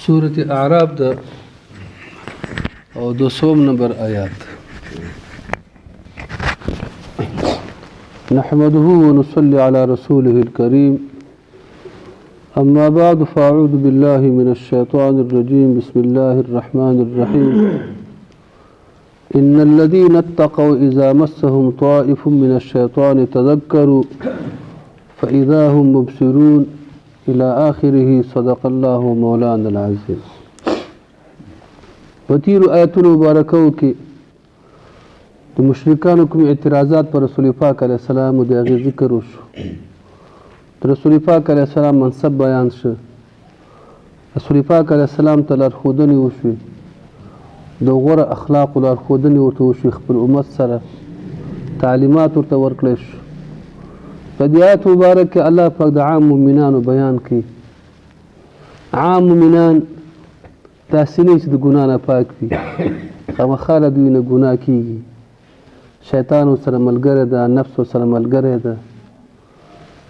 سورة اعراف ده او 200 نمبر آیات. نحمده ونصلي على رسوله الكريم. أما بعد فأعوذ بالله من الشيطان الرجيم. بسم الله الرحمن الرحيم. إن الذين اتقوا إذا مسهم طائف من الشيطان تذكروا فإذا هم مبصرون إلى آخره. صدق الله مولانا العظيم. وتیر آیتونو مبارکو کې د مشرکانو کوم اعتراضات پر رسول پاک علیه السلام د هغې ذکر وشو. رسول پاک علیه السلام منصب بیان شو. رسول پاک علیه السلام ته لارښودنې وشوې، د غوره اخلاقو لارښودنې ورته وشوې، خپل امت سره تعلیمات ورته ورکړی شو. په دې آیت مبارک کې الله پاک د عام مؤمنانو بیان کوي. عام مؤمنان داسې نه چې د ګناه نه پاک وي، خامخا له دوی نه ګناه کېږي. شیطان ورسره ملګری ده، نفس ورسره ملګری ده.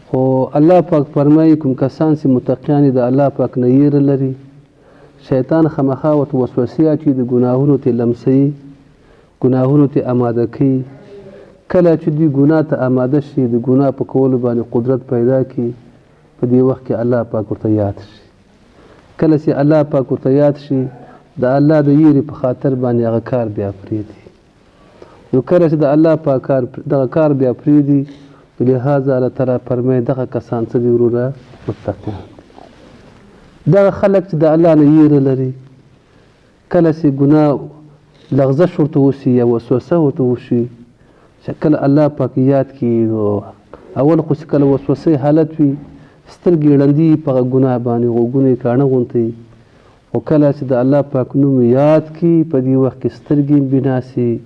خو الله پاک فرمایي کوم کسان چې متقیان د الله پاک نه یېره لري، شیطان خامخا ورته وسوسې اچوي، د ګناهونو ته لمسوي، ګناهونو ته اماده کوي. کله چې دوی ګناه ته اماده شي، د ګناه په کولو باندې قدرت پیدا کړي، په دې وخت کې الله پاک ورته یاد شي. کله چې الله پاک ورته یاد شي، د الله د یېرې په خاطر باندې هغه کار بیا پرېږدي. نو کله چې د الله پاک دغه کار بیا پرېږدي، لهذا الله تعالی فرمایي دغه کسان څه دي وروره؟ متقیان دي. دغه خلک چې د الله نه یېره لري، کله چې ګناه لغزش ورته وشي یا وسوسه ورته وشي، چې کله الله پاک یاد کړي، نو اول خو چې کله وسوسې حالت وي، سترګې ړندي په هغه ګناه باندې، غوږونه یې کاڼه غوندې. خو کله چې د الله پاک نوم یاد کړي، په دې وخت کې سترګې مو بنا سي،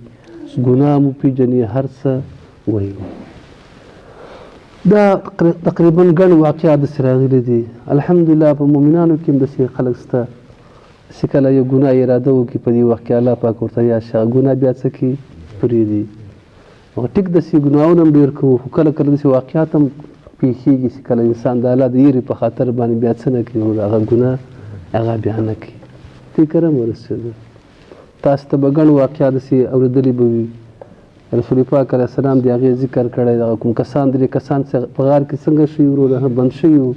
ګناه مو پېژني، هر څه وایي. دا تقریبا ګڼ واقعات داسې راغلي دي. الحمدلله په مؤمنانو کې هم داسې خلک شته چې کله یو ګناه اراده وکړي، په دې وخت کې الله پاک ورته یاد شي، هغه ګناه بیا څه کړي؟ پرېږدي. ټیک داسې ګناهونه هم ډېر کوو، خو کله کله داسې واقعات هم پیښیږي چې کله انسان د الله د یېرې په خاطر باندې بیا څه نه کوي، هغه ګناه هغه بیا نه کوي. فکر هم ورسېده. تاسو ته به ګڼ واقعات داسې اورېدلي به وي. رسول پاک علیه السلام د هغې ذکر کړی. دغه کوم کسان، درې کسان چې په غار کې څنګه شوي وروره بند شوي وو،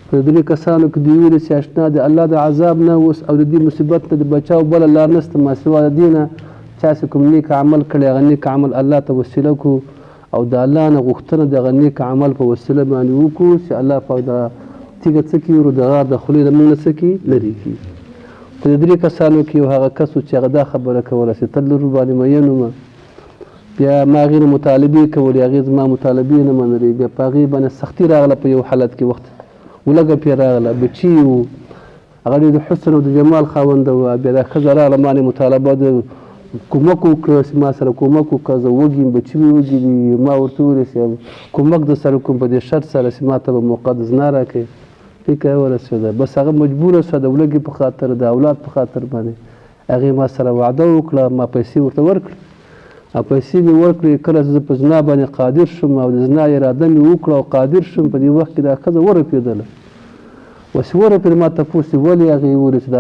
په درې کسانو کې دوی ویلي چې اشنا د الله د عذاب نه اوس او د دې مصیبت نه د بچاو بله لار نشته ما سوا د دې نه. چا چې کوم نیک عمل کړی، هغه نیک عمل الله ته وسیله کړو او د الله نه غوښتنه د هغه نیک عمل په وسیله باندې وکړو چې الله پاک د تیږه څه کړي ورو د غار د خولې د موږ نه څه کړي؟ لرې کړي. په دې درې کسانو کې یو هغه کس و چې هغه دا خبره کوله چې ته لور باندې مین ومه، بیا ما هغې نه مطالبې کولې، هغې زما مطالبې نه منلې، بیا په هغې باندې سختي راغله. په یو حالت کې وخت ولږه پرې راغله، بچي وو، هغه ډېر د حسن او د جمال خاونده وه. بیا دا ښځه راغله ما نه مطالبه د کومک وکړه چې ما سره کومک وکړه، زه وږي یم، بچي مې وږي دي. ما ورته وویل چې کومک در سره کوم په دې شرط سره چې ما ته به مقدس نه راکړې. فکر یې ورسېده. بس هغه مجبوره شوه د ولږې په خاطر، د اولاد په خاطر باندې هغې ما سره وعده وکړه، ما پیسې ورته ورکړې. او پیسې مې ورکړې. کله چې زه په زنا باندې قادر شوم او د زنا اراده مې وکړه او قادر شوم، په دې وخت کې دا ښځه ورپېدله. اوس یې ورپېده. ما تپوس یې ولې؟ هغې وویل چې د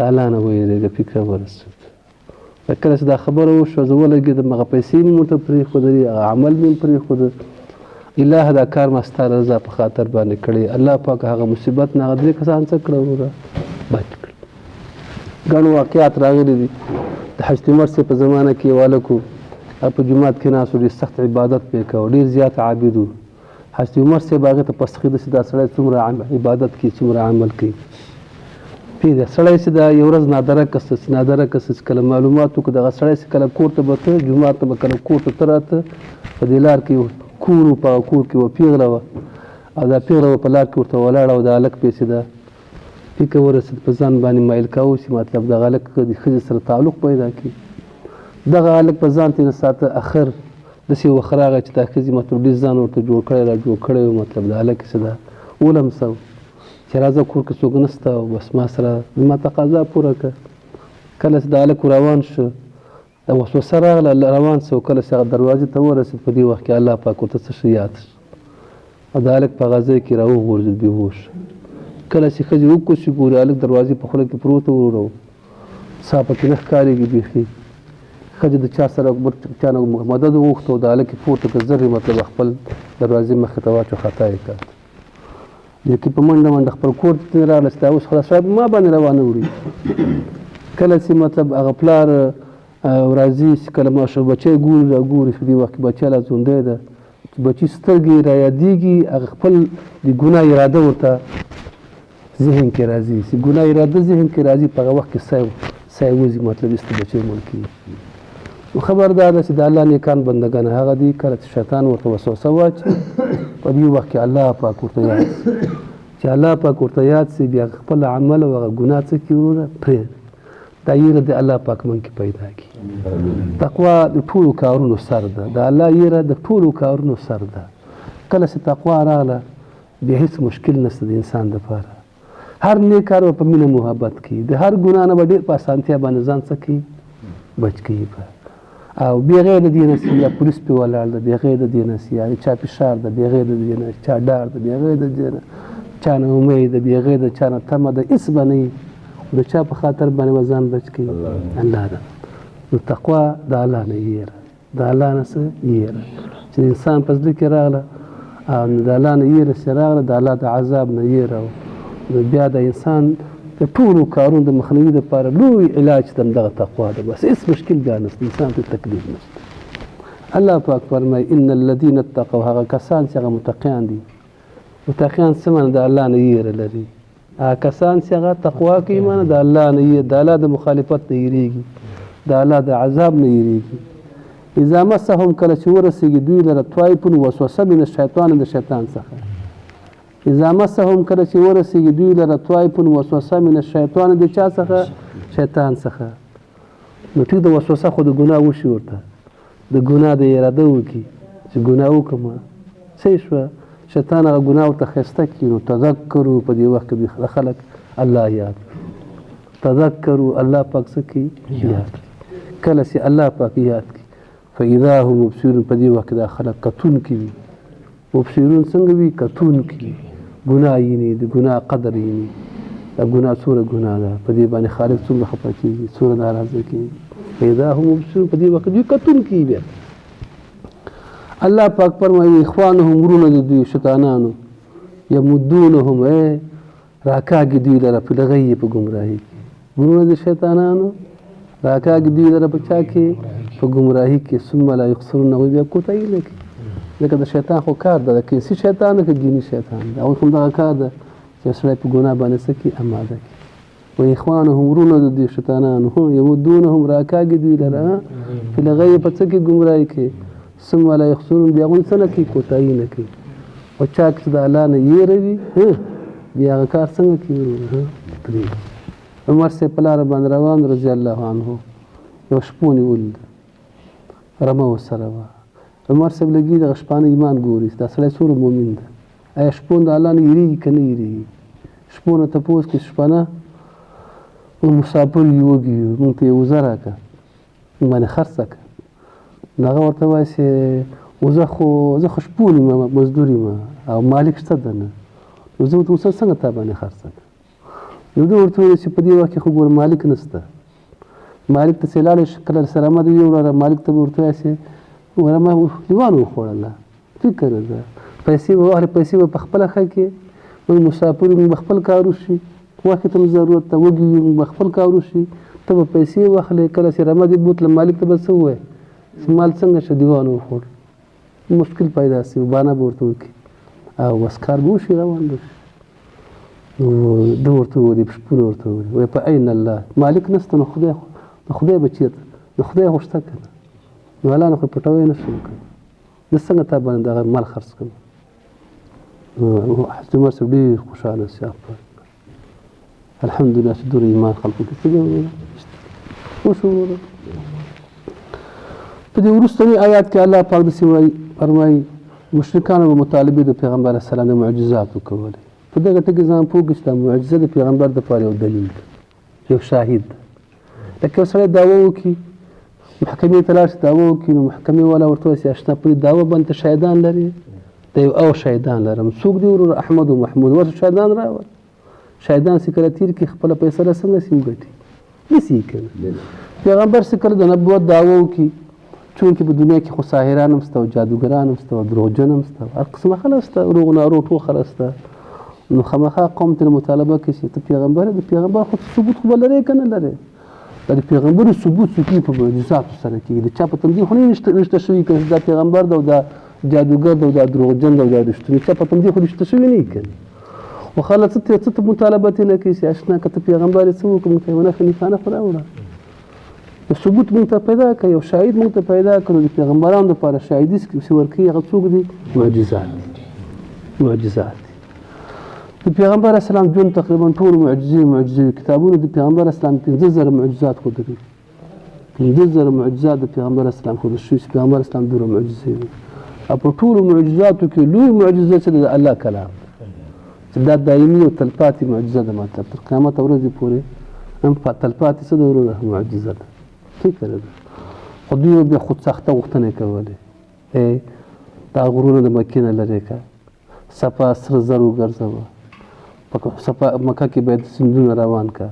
الله نه ویرېږه. فکر یې ورسېد. کله چې دا خبره وشوه، زه ولګېدم، هغه پیسې مې ورته پرېښودلې، هغه عمل مې پرېښوده. الهه دا کار ما ستا رضا په خاطر باندې کړی. الله پاک هغه مصیبت نه هغه درې کسان څه کړه وروره؟ بچ کړه. ګڼ واقعات راغلي دي. د حضرت عمر صاحب په زمانه کې یو هلک و، هغه په جومات کې ناست و، ډېر سخت عبادت پرې کوه، ډېر زیات عابد و. حضرت عمر صاحب هغې ته پسخېده چې دا سړی څومره عبادت کوي، څومره عمل کوي. پیدا سړی چې دا یو ورځ نادره کس چې کله معلومات وکړو، دغه سړی چې کله کور ته به ته، جومات ته به کله کور ته ته راته، په دې لار کې کور و، په هغه کور کې یوه پیغله وه او دا پیغله به په لار کې ورته ولاړه او د هلک پسې ده. فکر ورسېد، په ځان باندې مایل کاوه چې مطلب دغه هلک د ښځې سره تعلق پیدا کړي. دغه هلک په ځان تېنه ساته. اخر داسې یو وخت راغی چې دا ښځې مطلب ډېر ځان ورته جوړ کړی، را جوړ کړی و، مطلب د هلک چې ده ولمسه چې راځه کور کې څوک نشته او بس ما سره زما تقاضا پوره کړه. کله چې د هلک روان شو، وسوسه راغله، روان شو. کله چې هغه دروازې ته ورسېد، په دې وخت کې الله پاک ورته څه شي یاد شو او د هلک په هغه ځای کې راوغورځېد، بېهوش. کله چې ښځې وکوشي ګوري هلک دروازې په خوله کې پروت و ورو سا پکې نه ښکارېږي بیخي ښځې د چا سره چا نه مدد وغوښته او د هلک یې پورته کړه زر یې مطلب خپل دروازې مخې ته واچو خطا یې کړ لیکن په منډه منډه خپل کور ته راغله چې دا اوس خلاص صاحب ما باندې روانه وړي کله چې مطلب هغه پلار راځي چې کله ماشوم بچی ګوري راګوري په دې وخت کې بچی لا ژوندی ده چې بچي سترګې را یادېږي هغه خپل د ګناه اراده ورته ذهن کې راځي چې ګناه اراده ذهن کې راځي په هغه وخت کې سای وځي مطلب است بچی مړ کېږي نو خبردار ده چې د الله نیکان بندګان هغه دي کله چې شیطان ورته وسوسه واچي په دې وخت کې الله پاک ورته یاد چې الله پاک ورته یاد سي بیا خپل عمل او هغه ګناه څه کړي وروره پرېږدي دا یره د الله پاک من کې پیدا کړي تقوا د ټولو کارونو سر ده د الله یره د ټولو کارونو سر ده کله چې تقوا راغله بیا هیڅ مشکل نشته د انسان دپاره هر نیک کار به په مینه محبت کوي د هر ګناه نه به ډېر په اسانتیا باندې ځان څه کوي بچ کوي او بغیر د دې نه چې یا پولیس پې ولاړ ده بغیر د دې نه چې یا چا فشار ده بغیر د دې نه چا ډار ده بغیر د دې نه چا نه امید ده بغیر د چا نه تمه ده هېڅ به نه وي د چا په خاطر باندې به ځان بچ کوي الله ده نو تقوا د الله نه یېره د الله نه څه یېره چې د انسان په زړه کې راغله او د الله نه یېره چې راغله د الله د عذاب نه یېره نو بیا د انسان د ټولو کارونو د مخنیوي دپاره لوی علاج د همدغه تقوا ده بس هېڅ مشکل بیا نشته انسان ته تکلیف نشته الله پاک فرمایي ان الذین اتقوا هغه کسان چې هغه متقیان دي متقیان څه معنی د الله نه یېره لري هغه کسان چې هغه تقوا کوي معنی د الله نه یېره د الله د مخالفت نه یېرېږي د الله د عذاب نه یېرېږي اذا مسهم کله چې ورسېږي دوی لره طایفون وسوسه من الشیطان د شیطان څخه اذا مسهم کله چې ورسېږي دوی لره طایفون وسوسه من الشیطان د چا څخه شیطان څخه نو ټیک د وسوسه خو د ګناه وشي ورته د ګناه د اراده وکړي چې ګناه وکړمه صحیح شوه شیطان هغه ګناه ورته ښایسته کړي نو تذکرو په دې وخت کې خلک الله یاد تذکرو الله پاک څه کوي یاد کله چې الله پاک یاد کړي فاذا هم مبصرون په دې وخت کې دا خلک کتونکي وي مبصرون څنګه وي کتونکي وي ګناه ییني د ګناه قدر ییني دا ګناه څومره ګناه ده په دې باندې خالق څومره خفه کېږي څومره ناراضه کېږي فاذا هم مبصرون په دې وخت کې کتونکي بیا الله پاک فرمایي اخوانهم ورونه د دوی شیطانانو یمدونهم راکاږي دوی لره په لغې په ګمراهي کې ورونه د شیطانانو راکاږي دوی لره په چا کې په ګمراهي کې ثم لا یخسرون هغوی بیا کوتاهي نه کوي ځکه د شیطان خو کار ده د کیسي شیطان نه که دیني شیطان ده هغوی خو همدغه کار ده چې سړی په ګناه باندې څه کړي اماده کړي و اخوانهم ورونه د دوی شیطانانو یمدونهم راکاږي دوی لره په لغې په څه کې ګمراهي کې ثم لا یخسرون بیا هغوی څه نه کوي کوتاهي نه کوي او چا چې د الله نه یېره وي بیا هغه کار څنګه کوي پرېږدي عمر صاحب په لاره باندې روان رضی الله عنه یو شپون یې ولید رمه ورسره وه عمر صاحب لګي دغه شپانه ایمان ګوري دا سړی څومره مؤمن ده آیا شپون د الله نه یېرېږي که نه یېرېږي شپونه تپوس کړي شپانه موږ مسافر یو وږي یو موږ ته یې وزه راکړه موږ باندې خرڅه کړه نو هغه ورته وایي چې زه خو شپون یم مزدور یم او مالک شته ده نه نو زه ورته اوس څنګه تا باندې خرڅه کړم نو ده ورته وویل چې په دې وخت کې خو ګوره مالک نشته مالک ته چې لاړې کله سره مه د یوړه مالک ته به ورته وایي چې وره ما لیوان وخوړله فکر ده پیسې به واخلې پیسې به په خپله ښه کې موږ مسافر یو موږ به خپل کار وشي وخت ته مو ضرورت ته وږي یو موږ به خپل کار وشي ته به پیسې واخلې کله چې رمه دې بوتله مالک ته به څه ووایې چې مال څنګه شه دیوان وخوړ مشکل پیدا شي بانه به ورته وکړي او بس کار به وشي روان به شي نو ده ورته وویل شپون ورته وویل وایي په عین الله مالک نشته نو خدای به چېرته نو خدای خو شته که نه نو الله نه خو پټوی نه شم که زه څنګه تا باندې دغه مال خرڅ کړم حضرت عمر صاحب ډېر خوشحاله شي الحمدلله چې دومره ایمان خلکو کې څه وشو په دې وروستني آیات کې الله پاک داسې فرمایي مشرکانو به مطالبې د پیغمبر علیه السلام د معجزاتو کولې په دغه ټکي ځان پوه کړي چې دا معجزه د پیغمبر دپاره یو دلیل ده یو شاهد ده لکه یو سړی دعوه وکړي محکمې ته لاړ شي دعوه وکړي نو محکمې والا ورته وایي چې اشنا په دې دعوه باندې ته شاهدان لرې د یو او شاهدان لرم څوک دي ورور احمد و محمود ورته شاهدان راوړه شهیدان چې کله تیر کړي خپله فیصله څنګه سي وګټي نسي یې که نه پیغمبر چې کله د نبوت دعوه وکړي چونکې په دنیا کې خو ساحران هم شته او جادوګران هم شته او دروغجن هم شته هر قسمه خلک شته روغ ناروغ ټول خلک شته نو خامخا قوم ته مطالبه کوي چې ته پیغمبر د پیغمبر خو ثبوت خو به لرې که نه لرې دا د پیغمبرو ثبوت څه کېږي په معجزاتو سره کېږي د چا په تندي خو نه رشته شوي که دا پیغمبر ده او دا جادوګر ده او دا دروغجن ده او دا رښتونی چا په تندي خو رشته شوي نه وي که نه خو خلک څه ته مطالبه ترېنه کوي چې اشنا که ته پیغمبر یې څه وکړو موږ ته یوه نښه نښانه خو راوړه ثبوت موږ ته پیدا کړه یو شاهد موږ ته پیدا کړو د پیغمبرانو دپاره شاهدي چې ورکوي هغه څوک دي معجزات دي د پیغمبر اسلام ژوند تقریبا ټول معجزې کتابونه د پیغمبر اسلام 15,000 معجزات ښودلي 15,000 معجزات د پیغمبر اسلام ښودل شوي چې پیغمبر اسلام دومره معجزې وي او په ټولو معجزاتو کې لوی معجزه چې د الله کلام چې دا دایمي او تلپاتې معجزه ده مطلب تر قیامت ورځې پورې هم تلپاتې څه ده وروره معجزه ده فکر ده خو دوی بیا خودساخته غوښتنې کولې دا غرونه د مکې نه لرې کړه صفا سره زر وګرځوه صفا مکه کې باید سیندونه روان کړه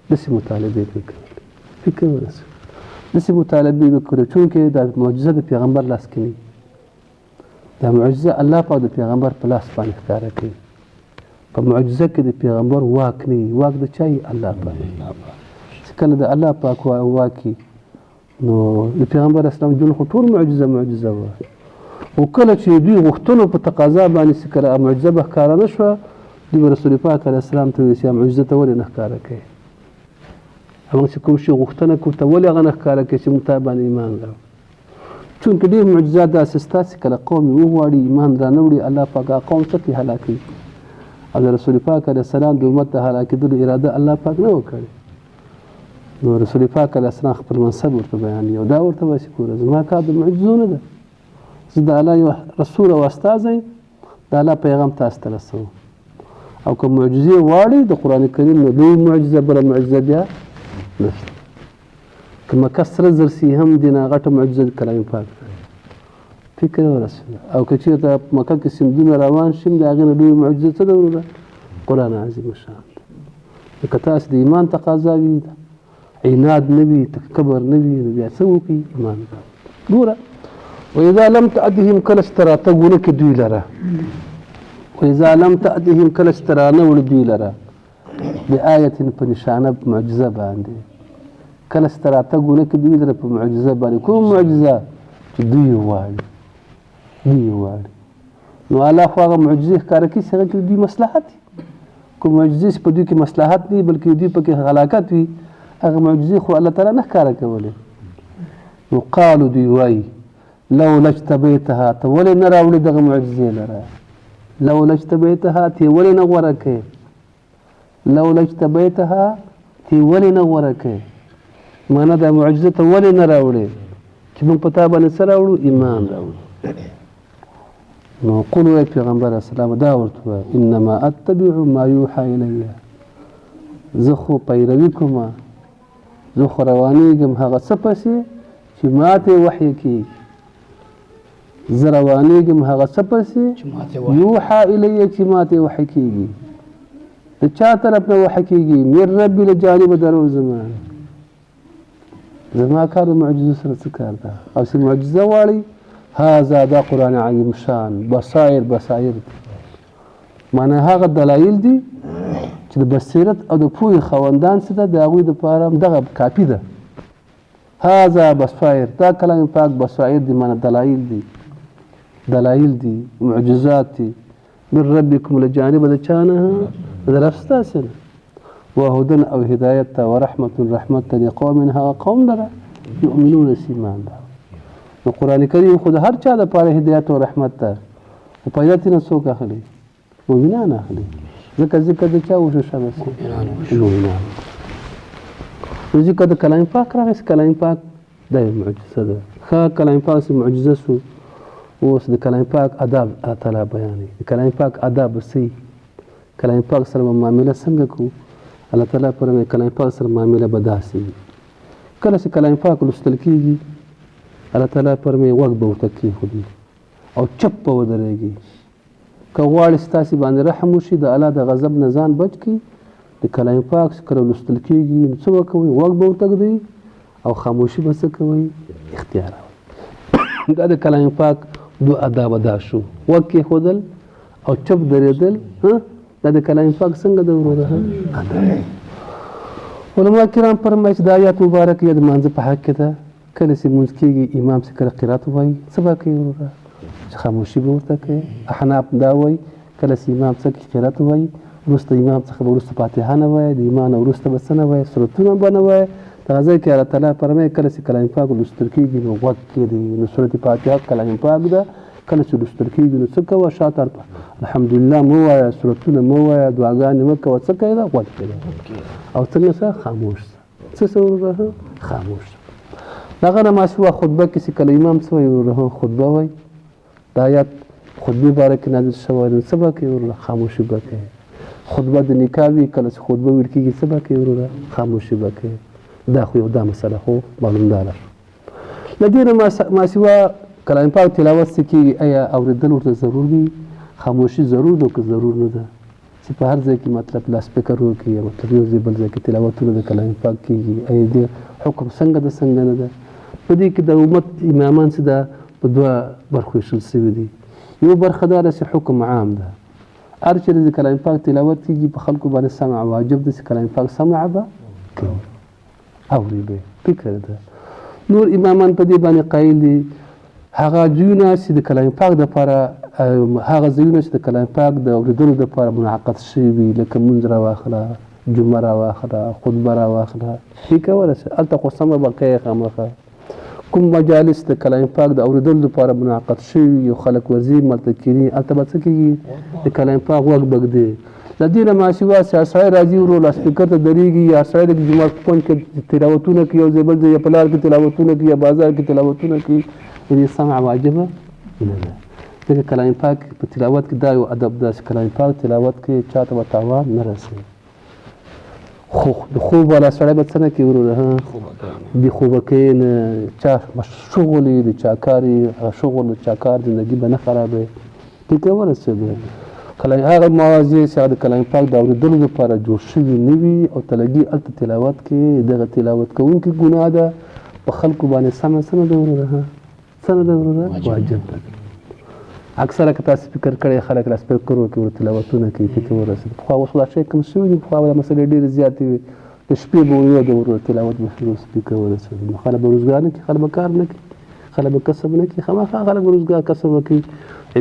داسې مطالبې به کولې فکر ورسوي داسې مطالبې به کولې چونکې دا معجزه د پیغمبر لاس کې نه وي دا معجزه الله پاک د پیغمبر په لاس باندې ښکاره کوي په معجزه کې د پیغمبر واک نه وي واک د چا وي الله پاک چې کله د الله پاک واک وي نو د پیغمبر اسلام ژوند خو ټول معجزه وه او کله چې دوی غوښتنو په تقاضا باندې چې کله معجزه به ښکاره نه شوه دوی به رسول پاک علیه السلام ته ویل چې معجزه ته ولې نه ښکاره کوې هغه چې کوم شي غوښتنه کوو ته ولې هغه نه ښکاره کوې چې موږ تا باندې ایمان راوړو چونکې ډېر معجزات داسې شته چې کله قوم یې وغواړي ایمان را نه وړي الله پاک هغه قوم څه کوي هلاکوي او د رسول پاک علیه السلام د امت د هلاکېدلو اراده الله پاک نه وه کړې نو رسول پاک علیه السلام خپل منصب ورته بیانوي او دا ورته وایي چې ګوره زما کار د معجزو نه ده زه د الله یو رسول او استازی د الله پیغام تاسو ته رسوم او که معجزې غواړئ د قرآن کریم نه لوی معجزه بله معجزه بیا نشته که مکه سره زر سي هم دې نه غټه معجزه د کلام پاک ده فکر ورسوي او که چېرته مکه کې سیندونه روان شي د هغې نه لوی معجزه څه ده وروره قرآن عظیم شان ده که تاسو د ایمان تقاضا وي عناد نه وي کبر نه وي نو بیا څه وکړي ایمان ګوره وإذا لم تأتهم کله چې ته راتګ ونه کړې دوی لره وإذا لم تأتهم کله چې ته رانه وړې دوی لره بآیة په نشانه معجزه باندې کله چې ته راتګ ونه کړې دوی لره په معجزه باندې کوم معجزه چې دوی یې غواړي نو الله خو هغه معجزې ښکاره کوي چې هغه کې دوی مصلحت وي کوم معجزې چې په دوی کې مصلحت نه وي بلکې دوی پکې هلاکت وي هغه معجزې خو الله تعالی نه ښکاره کولې نو قالو دوی وایي لولا اجتبیتها ته ولې نه راوړې دغه معجزې لره لولا اجتبیتها ته ولې نه غوره کړې لولا اجتبیتها ته ولې نه غوره کړې معنا دا معجزه ته ولې نه راوړې چې موږ په تا باندې څه راوړو ایمان راوړو نو قل وایي پیغمبر اسلام دا ورته وایه انما اتبع ما یوحى الی زه خو پیروي کوم زه خو روانېږم هغه څه پسې چې ما ته وحی کېږي زه روانېږم هغه څه پسې یوحى الی چې ما ته وحی کېږي د چا طرف نه وحی کېږي من ربي له جانبه د رب زما کار د معجزو سره څه کار ده او چې معجزه غواړئ هذا دا قرآن عظیم شان بصائر دي معنا هغه دلایل دي چې د بصیرت او د پوهې خاوندان څه ده د هغوی دپاره دغه کافي ده هذا بصائر دا کلام پاک بصائر دي معنا دلایل دي معجزات دي من ربکم له جانبه د چا نه د رب ستاسې نه وهدن او هدایت ته ورحمة رحمت ته لقوم هغه قوم لره یؤمنون چې ایمان ده نو قرآن کریم خو د هر چا دپاره هدایت او رحمت ته خو پیدا ترې نه څوک اخلي مؤمنان اخلي ځکه ذکر د چا وشو شبه مؤمنان نو ذکر د کلام پاک راغی کلام پاک دا یو معجزه ده ښه کلام پاک چې معجزه شو اوس د کلام پاک آداب الله تعالی بیانوي د کلام پاک آداب به څه کلام پاک سره به معامله څنګه کوو الله تعالی فرمایي کلام پاک سره معامله به داسې وي کله چې کلام پاک لوستل کېږي الله تعالی فرمایي غوږ به ورته کېښودي او چپ به ودرېږي که غواړې ستاسې باندې رحم وشي د الله د غضب نه ځان بچ کړي د کلام پاک چې کله لوستل کېږي نو څه به کوئ غوږ به ورته ږدئ او خاموشي به څه کوئ اختیاروئ دا د کلام پاک دو آداب ادا شو غوږ کېښودل او چپ درېدل دا د کلام پاک څنګه د وروره علما کرام فرمایي چې دا آیات مبارکه یا د لمانځه په حق کې ده کله چې لمونځ کېږي امام چې کله قرات ووایي څه به کوي وروره چې خاموشي به ورته کوي احناف دا وایي کله چې امام څه کوي قرات ووایي وروسته امام څخه به وروسته فاتحه نه وایي د ایمان نه وروسته به څه نه وایي سورتونه به نه وایي دغه ځای کې الله تعالی فرمایي کله چې کلام پاک لوستل کېږي نو غوږ کېږدئ نو سورت فاتحه کلام پاک ده کله چې لوستل کېږي نو څه کوه شاته الحمدلله مه وایه سورتونه مه وایه دعاګانې مه کوه څه کوې ده غوږ کېږده او څنګه څه خاموش څه څه وروره خاموش دغه نه ماسوه خطبه کې چې کله امام څه وایي وروره خطبه وایي د آیات خطبې باره کې نازل شوی نو څه به کوې وروره خاموشي به کوې خطبه د نکاح وي کله چې خطبه ویل کېږي څه به کوې وروره خاموشي به کوې دا خو یو دا مسله خو معلومداره له دې نه ماسوه کلام پاک تلاوت څه کېږي آیا اورېدل ورته ضرور دي خاموشي ضرور ده که ضرور نه ده چې په هر ځای کې مطلب لاسپیکر وکړي یا مطلب یو ځای بل ځای کې تلاوتونه د کلام پاک کېږي آیا دې حکم څنګه ده څنګه نه ده په دې کې د امت امامان چې ده په دوه برخو ویشل سوي دي یو برخه دا ده چې حکم عام ده هر چېرې د کلام پاک تلاوت کېږي په خلکو باندې سمع واجب ده چې کلام پاک سمع به کوي اوري به فکر ده نور امامان په دې باندې قایل دي هغه ځایونه چې د کلام پاک دپاره هغه ځایونه چې د کلام پاک د اورېدلو دپاره منعقد شوي وي لکه مونځ راواخله جمعه راواخله خطبه راواخله دې کولی شي هلته خو سمه به کوې خامخا کوم مجالس د کلام پاک د اورېدلو دپاره منعقد شوي وي یو خلک ورځي ملته کښېني هلته به څه کېږي د کلام پاک غوږ به ږدي له دې نه ماسوه چې هر سړی راځي ورو لاسپیکر ته درېږي یا سړی د جومات په کونج کې تلاوتونه کوي یو ځای بل ځای یا په لار کې تلاوتونه کوي یا بازار کې تلاوتونه کوي دې سمع واجبه نه ده ځکه کلام پاک په تلاوت کې دا یو ادب ده چې کلام پاک تلاوت کې چاته به تاوان نه رسوي خو د خوب والا سړی به څه نه کوي وروره د خوبه کوي نه چا شغل یې د چا کار یې هغه شغل د چا کار زندګي به نه خرابوي دې ته ورسېږي هغه مواضیع چې هغه د کلام پاک د اورېدلو لپاره جوړ شوي نه وي او ته لګي هلته تلاوت کې دغه تلاوت کوونکي ګناه ده په خلکو باندې سمه څه نه ده وروره څه نه ده وروره واجب ده اکثره که تاسو فکر کړی خلک لاسپیکر وکړي ور تلاوتونه کوي پکې ورسېږي پخوا اوس دا شی کم شوي دي پخوا دا مسلې ډېرې زیاتې وي د شپې به یو د ورور تلاوت به شروع سپیکر ورسېږي نو خلک به روزګار نه کوي خلک به کار نه کوي خلک به کسب نه کوي خامخا خلک به روزګار کسب وکړي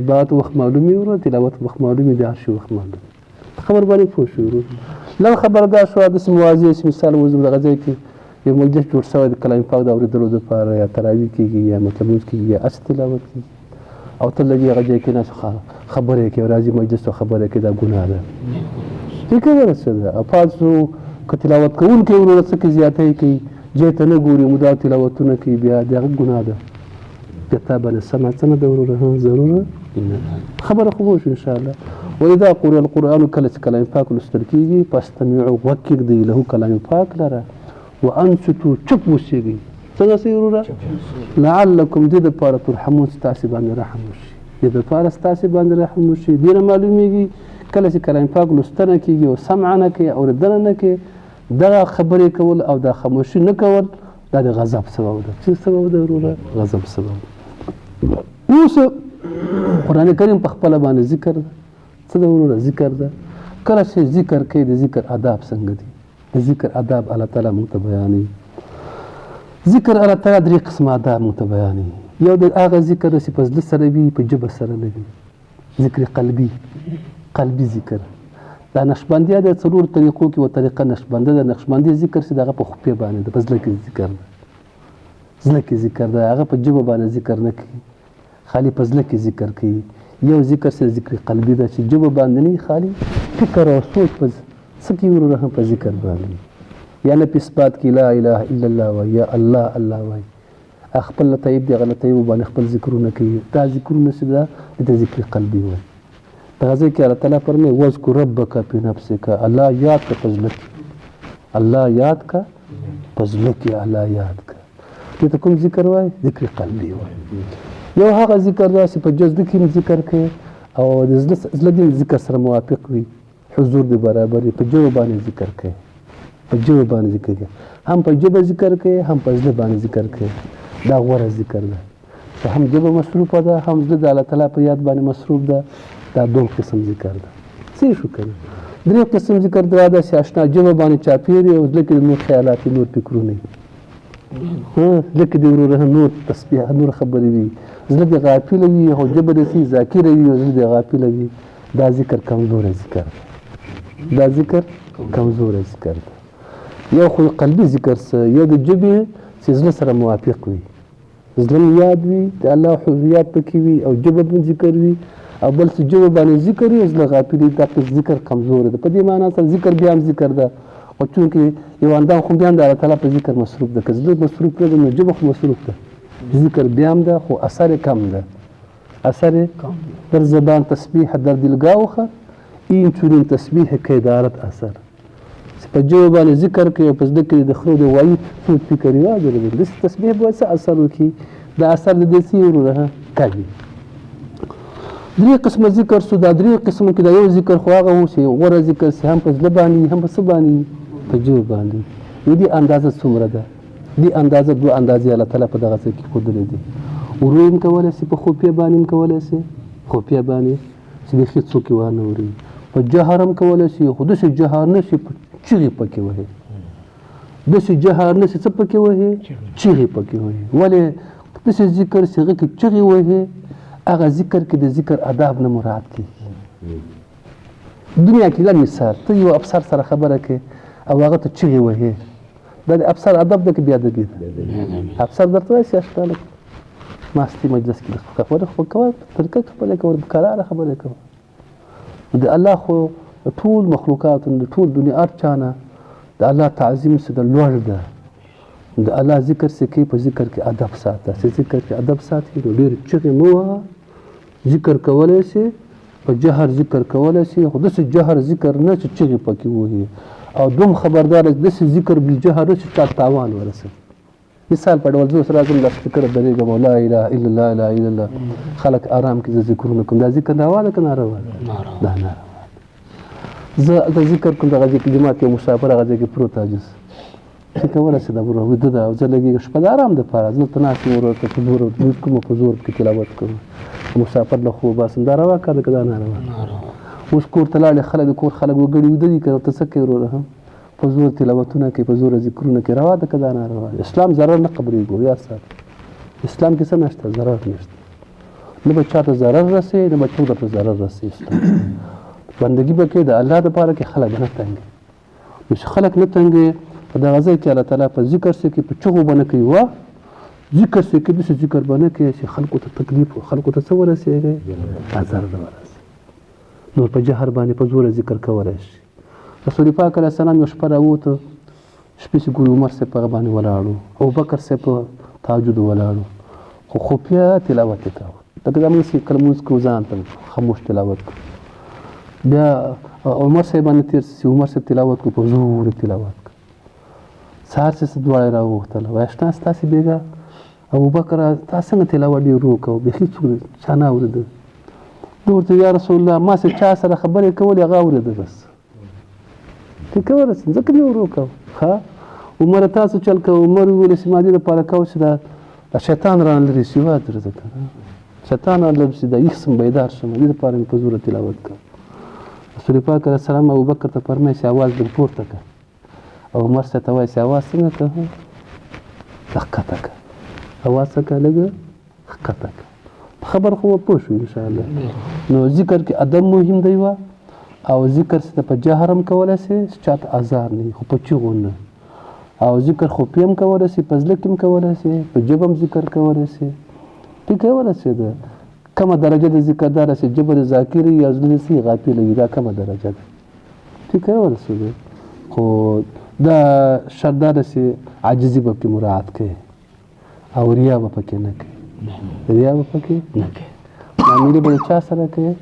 عبادت وخت معلومي ورور تلاوت وخت معلومي د هر شي وخت معلومي خبر باندې پوه شو ورور لږ خبره دا شوه داسې مواضیع چې مثال وزم دغه ځای کې یو مجلس جوړ شوی د کلام پاک د اورېدلو دپاره یا تراویح کېږي یا مطلب لمونځ کېږي یا هسې تلاوت کېږي او ته لږ هغه ځای کې ناست خبرې کوي راځي مجلس ته خبرې کوي دا ګناه ده دې کې ورسېده او پاتې که تلاوت کوونکی وروره څه کوي زیاتی کوي ځای ته نه ګوري مدام تلاوتونه کوي بیا د هغه ګناه ده بیا تا باندې سمع څه نه ده وروره ضروره خبره خو به وشو انشاءالله واذا قرئ القرآن کله چې کلام پاک لوستل کېږي فاستمعوا غوږ کېږدئ له کلام پاک لره وانصتوا چپ اوسېږئ څنګه سي وروره لعلکم دې دپاره ترحمون ستاسې باندې رحم وشي دې دپاره ستاسې باندې رحم وشي دې نه معلومېږي کله چې کلام پاک لوستنه کېږي او سمع نه کوي اورېدنه نه کوي دغه خبرې کول او دا خاموشي نه کول دا د غضب سبب ده څه سبب ده وروره غضب سبب اوس قرآن کریم په خپله باندې ذکر ده څه ده وروره ذکر ده کله چې ذکر کوي د ذکر آداب څنګه دي د ذکر آداب الله تعالی موږ ته بیانوي ذکر الله تعالی درې قسمه آداب موږ ته بیانوي یو د هغه ذکر چې په زړه سره وي په ژبه سره نه وي ذکر قلبي ذکر دا نقشبندیه د څلور طریقو کې یوه طریقه نقشبنده ده نقشبندي ذکر چې د هغه په خفیه باندې ده په زړه کې ذکر ده زړه کې ذکر ده هغه په ژبه باندې ذکر نه کوي خالي په زړه کې ذکر کوي یو ذکر چې ذکر قلبي ده چې ژبه باندې نه خالي فکر او سوچ په څه کې وروره هم په ذکر باندې یا نه په اثبات کې لا اله الا الله وایي یا الله الله وایي خپل طیب دی غلط طیب باندې خپل ذکرونه کوي دا ذکرونه چې ده د ذکر قلبي وایي دغه ځای کې الله تعالی فرمایي واذکر ربک فی نفسک الله یاد که په زړه کې الله یاد که په زړه کې الله یاد که دې ته کوم ذکر وایي ذکر قلبي وایي یو هغه ذکر ده چې په جزده کې ذکر کوي او د زړه د ذکر سره موافق وي حضور د برابر په ژبه باندې ذکر کوي په ژبه باندې ذکر کوي هم په ژبه ذکر کوي هم په زړه باندې ذکر کوي دا غوره ذکر ده چې هم ژبه مصروفه ده هم زړه د الله تعالی په یاد باندې مصروف ده دا دوه قسم ذکر ده څه شو کنه درې قسم ذکر دا ده چې اشنا ژبه باندې چاپیری او زړه کې نور خیالات نور فکرونه زړه کې د وروره نور تسبیح نور خبرې وي زړه د غافل وي او ژبه د ذاکر وي او زړه د غافل وي دا ذکر کمزور ذکر دا ذکر کمزور ذکر ده یو خو قلبي ذکر سره یو د ژبې چې زړه سره موافق وي زړه یاد وي د الله حضور پکې وي او ژبه باندې ذکر وي او بل څه ژبه باندې ذکر وي زړه غافل وي دا ذکر کمزور ده په دې معنی سره ذکر بیا هم ذکر ده او چونکې یو اندام خو بیا هم د الله تعالی په ذکر مصروف ده که زړه مصروف نه ده نو ژبه خو مصروف ده ذکر بیا هم ده خو اثر کم ده اثر در زبان تسبیح در دلگاوخه این چونین تسبیح که دارد اثر په ژبه باندې ذکر کوي او په زړه کې د خرو د وایي څوک فکر یې واجب دی داسې تسبیح به څه اثر وکړي دا اثر د دې څه وروره کوي درې قسمه ذکر سو دا درې قسمو کې دا یو ذکر خو هغه و چې غوره ذکر سي هم په زړه باندې هم په څه باندې په ژبه باندې دې اندازه څومره ده دې اندازه دوه اندازې الله تعالی په دغه څه کې ښودلې دي ورو هم کولی شي په خوفیه باندې هم کولی شي خوفیه باندې چې بیخي څوک یې وانه وري په جهر هم کولی شي خو داسې جهر نه شي چغې پکې وهي داسې جهر نه شي څه پکې وهي چغې پکې وهي ولې داسې ذکر چې هغه کې چغې وهي هغه ذکر کې د ذکر آداب نه مراد کېږي دنیا کې لا مثال ته یو افسر سره خبره کوې او هغه ته چغې وهي دا د افسر ادب ده که بیادبي ده افسر درته وایي چې اشتاله ماستې مجلس کې خبره خو کوه طریقه خبرې کوه کراره خبرې کوه د الله خو ټول مخلوقات د ټول دنیا هر چا نه د الله تعظیم څه د لوړ ده د الله ذکر څه کوي په ذکر کې ادب ساته چې ذکر کې ادب ساتي نو ډېر چغې مه وهه ذکر کولی شي په جهر ذکر کولی شي خو داسې جهر ذکر نه چې چغې پکې وهي او دوم خبردار داسې ذکر بالجهر نه چې چا تاوان ورسوي مثال په ډول زه اوس راځم دا سپیکر درېږم او لا اله الا الله لا اله الا الله خلک ارام کې زه ذکرونه کوم دا ذکر روا ده که ناروا ده دا ناروا زه د ذکر کوم دغه جماعت یو مسافر هغه ځای کې پروت عاجز چې کولی شي دا وروره ویده ده او زه لږېږم شپه د ارام دپاره زه دلته ناست یم ورور ته په زور لمونځ کوم او په زور پکې تلاوت کوم مسافر له خوب باسم دا روا کار ده که دا ناروا اوس کور ته لاړې خلک د کور خلک وګړي ویده دي که ته څه کوې وروره په زور تلاوتونه کوي په زور ذکرونه کوي روا ده که دا ناروا اسلام ضرر نه قبلېږي یاد ساته اسلام کې څه نشته ضرر نشته نه به چاته ضرر رسوي نه به څوک درته ضرر رسوي اسلام بندګي به کوي د الله دپاره کې خلک نه تنګي نو چې خلک نه تنګي په دغه ځای کې الله تعالی په ذکر سره کې په چغو به نه کوي وا ذکر سره کې داسې ذکر به نه کوي چې خلکو ته تکلیف خلکو ته څه ورسېږي ضرر نه ورسېږي نور په جهر باندې په زوره ذکر کولی شي رسول پاک علیه السلام یو شپه راووته شپې چې ګوري عمر صاحب په هغه باندې ولاړو ابوبکر صاحب په تهجد ولاړو خو خفیه تلاوت یې کوه لکه دا موږ چې کله لمونځ کوو ځان ته خاموش تلاوت کوو بیا عمر صاحب باندې تېر شي عمر صاحب تلاوت کوو په زور تلاوت کوو سهار چې دواړه یې راوغوښتله وایي اشنا ستاسې بېګا ابوبکر تا څنګه تلاوت ډېر ورو کوو بیخي څوک چا نه اورېده ده ورته یا رسول الله ما چې چا سره خبرې کولې هغه اورېده بس ته کولی شې ځکه دې ورو کوو ښه عمره تاسو چل کوو عمر وویل چې ما دې لپاره کوو چې دا شیطان رانه لرې شي وادرېده که نه شیطان رانه لرې شي دا یخسم بیدار شم دې لپاره مې په زوره تلاوت کوو رسول پاک علیه السلام ابوبکر ته فرمایي چې اواز لږ پورته کړه او عمر صاحب ته وایي چې اواز څنګه کړه ښکته کړه اواز څه کړه لږ ښکته کړه خبر خو پوه شو انشاءالله نو ذکر کې ادب مهم دی وا او ذکر څه په جهر هم کولی شي چاته ازار نه خو په چغو نه او ذکر خفي هم کولی شي په زړه کې هم کولی شي په ژبه هم ذکر کولی شي ته کولی شي ده کمه درجه د ذکر دا رسي ژبه د ذاکر یا زړه سي غافل وي دا کمه درجه ده ته کولی شي ده خو دا شرط دا رسي عاجزي به پکې مراعات کوي او ریا به پکې نه کوي ریا به پکې نه کوي معاملې به چا سره کوي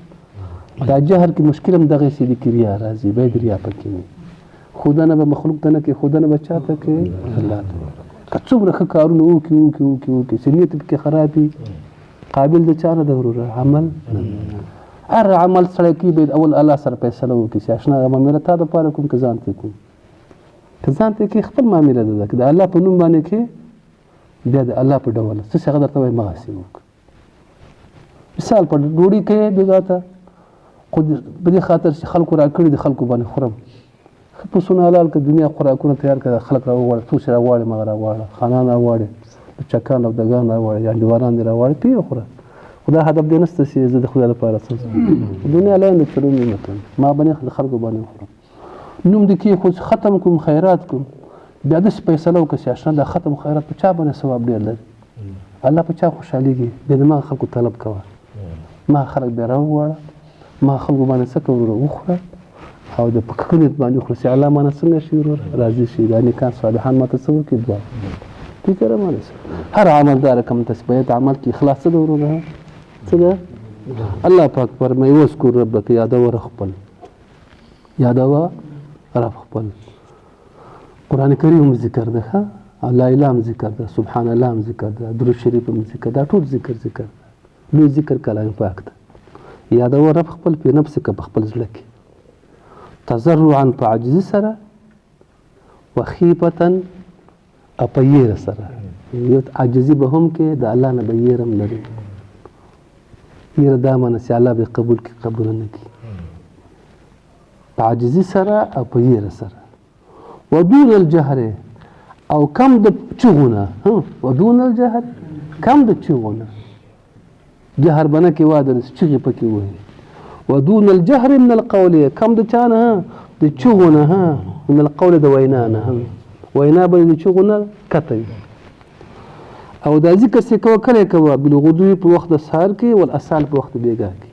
دا جهر کې مشکل هم دغه شي دي کې ریا راځي باید ریا پکې نه خودانه به مخلوق ته نه کوي خودانه به چا ته کوي الله ته که څومره ښه کارونه وکړي چې نیت پکې خراب وي قابل د چا نه ده وروره عمل هر عمل سره کې به اول الله سره فیصله وکړي چې اشنا معامله تا د پاره کوم که ځان ته کوم که ځان ته کې خپل معامله ده که د الله په نوم باندې کې بیا د الله په ډول څه هغه درته وایي مغاسې وکړه مثال په ډوډۍ کې بېګا ته خو په دې خاطر چې خلکو راکړي د خلکو باندې خورم ښه پسونه حلال که دنیا خوراکونه تیار کړه خلک راوغواړه څو چې راغواړي مغه راغواړه خانان راغواړي چکان او دګان راغواړي انډیوالان دې راغواړي پې وخوره خو دا هدف دې نشته چې زه د خدای لپاره څه دنیا لاندې چلون نه کوم ما باندې د خلکو باندې وخورم نوم دې کې خو ختم کوم خیرات کوم بیا داسې فیصله وکړه چې اشنا دا ختم خیرات په چا باندې ثواب ډېر لري الله په چا خوشحالېږي بیا د ما خلکو طلب کوه ما خلک بیا راوغواړه ما خلکو باندې څه کوه وروره وخوره او د په کلیت باندې وخوره چې الله مانه څنګه شي وروره راضي شي دا نیکان صالحان ماته څه وکړي دعا فکر مانه هر عمل دا رقم تسبیحات عمل کې اخلاص څه ده وروره څه ده الله پاک فرمایي واذکر ربک یادوه رب خپل یادوه رب خپل قرآن کریم هم ذکر ده ښه لا اله هم ذکر ده سبحان الله هم ذکر ده درود شریف هم ذکر ده ټول ذکر ده لوی ذکر کلام پاک ده یادوه رب خپل په نفس کې په خپل زړه کې تضرعا په عاجزي سره وخیفة او په یېره سره یو عاجزي به هم کې د الله نه به یېره هم لري یېره دا معنی چې الله به قبول کړي قبول نه کړي په عاجزي سره او په یېره سره ودون الجهر او کم د چغونه ودون الجهر کم د چغونه جهر بنه کې واده چغې پکې وایي ودون الجهر من القول کم د چانه د چغونه من القول د وینا نه وینا به د چغونه کته او دا ذکر چې کوه کله کوه بالغدو په وخت د سهار کې والاسال په وخت بیګا کې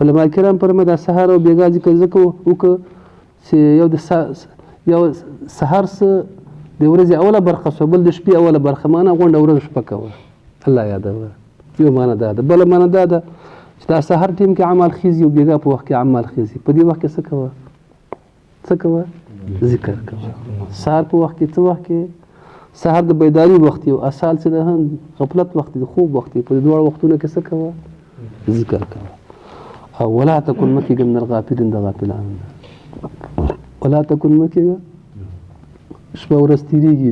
علما کرام فرمایي دا سهار او بیګا ذکر وکړه چې یو سهار څه د ورځې اوله برخه شو بل د شپې اوله برخه معنا غونډه ورځ شپه کوه الله یادوه یو معنا دا ده بله معنا دا ده چې دا سهار ټیم کې عمل خیزي او بیګا په وخت کې عمل خیزي په دې وخت کې څه کوه ذکر کوه سهار په وخت کې څه وخت کې سهار د بیداری وخت او اسال څه ده غفلت وخت د خوب وخت په دې دوه وختونو کې څه کوه ذکر کوه او ولا تكن مکیږه من الغافلین د غافلان ولا تكن مکیږه شپه ورځ تیریږي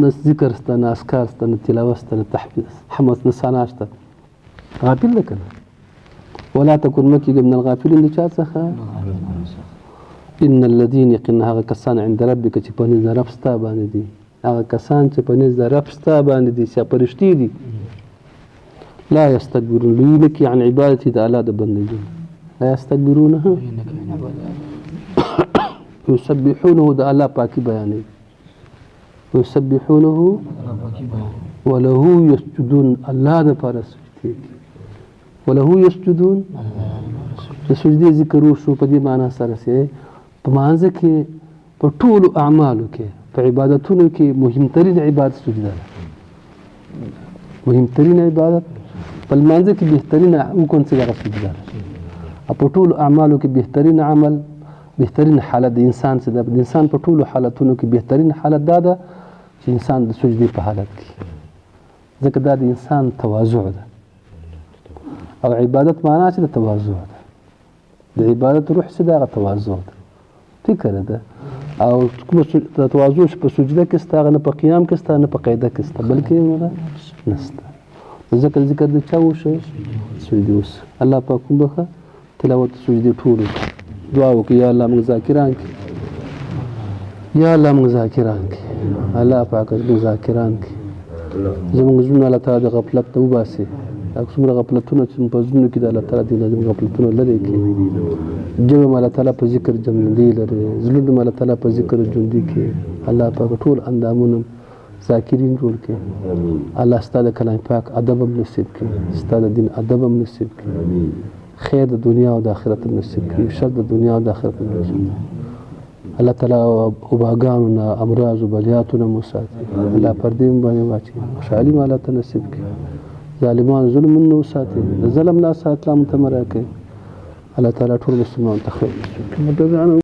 نه ذکر شته نه اذکار شته نه تلاوت شته نه تحفیظ حمد نه ثنا شته غافل ده که نه ولا تكن مکیږه من الغافلین د چا څخه ان الذين يقن هغه کسان عند ربک چې په نزد رب ستا باندې دي هغه کسان چې په نزد رب ستا باندې دي چې فرشتي دي لا يستكبرون لوی نکي عن عبادتي د الله د بندګۍ لا يستكبرون يسبحونه د الله پاکي بیانوي يسبحونه وله يسجدون الله د پاره سجدي وله يسجدون د سجدي ذکر وشو په دې معنا سره سي په مانځ کې په ټولو اعمالو کې په عبادتونو کې مهمترین عبادت سجده ده مهمترین عبادت په مانځ کې بهترین وکون څه هغه سجده ده په ټولو اعمالو کې بهترین عمل بهترین حالت د انسان څه ده د انسان په ټولو حالتونو کې بهترین حالت دا ده چې انسان د سجدي په حالت کې ځکه دا د انسان تواضع ده او عبادت معنا چې د تواضع ده د عبادت روح څه ده هغه تواضع ده فکر ده او کوم تواضع په سجده کې ستا نه په قیام کې ستا نه په قاعده کې ستا بلکې نسته ذکر د چا وشو سجدي وس الله پاک کوم بخه تلاوت سجدي ټول دعا وکړه یا الله موږ ذاکران کې یا الله موږ ذاکران کې الله پاک موږ ذاکران کې زموږ زړونه الله تعالی د غفلت ته وباسي څومره غفلتونه چې په زړونو کې د الله تعالی دي لازم غفلتونه لري کې جمع الله تعالی په ذکر جمعندي لري زړونه الله تعالی په ذکر ژوندي کې الله پاک ټول اندامونه ذاکرین جوړ کې الله ستاسو کلام پاک ادب هم نصیب کړي ستاسو دین ادب هم نصیب کړي خیر د دنیا او د آخرت نصیب کړي شر د دنیا او د آخرت نصیب الله تعالی وباګانو نه امراض او بلیاتونه مساتي الله پردې باندې واچي خوشحالي مالا ته نصیب کړي ظالمان ظلم نه وساتي ظلم لا ساتلا متمره کوي الله تعالی ټول مسلمان ته خیر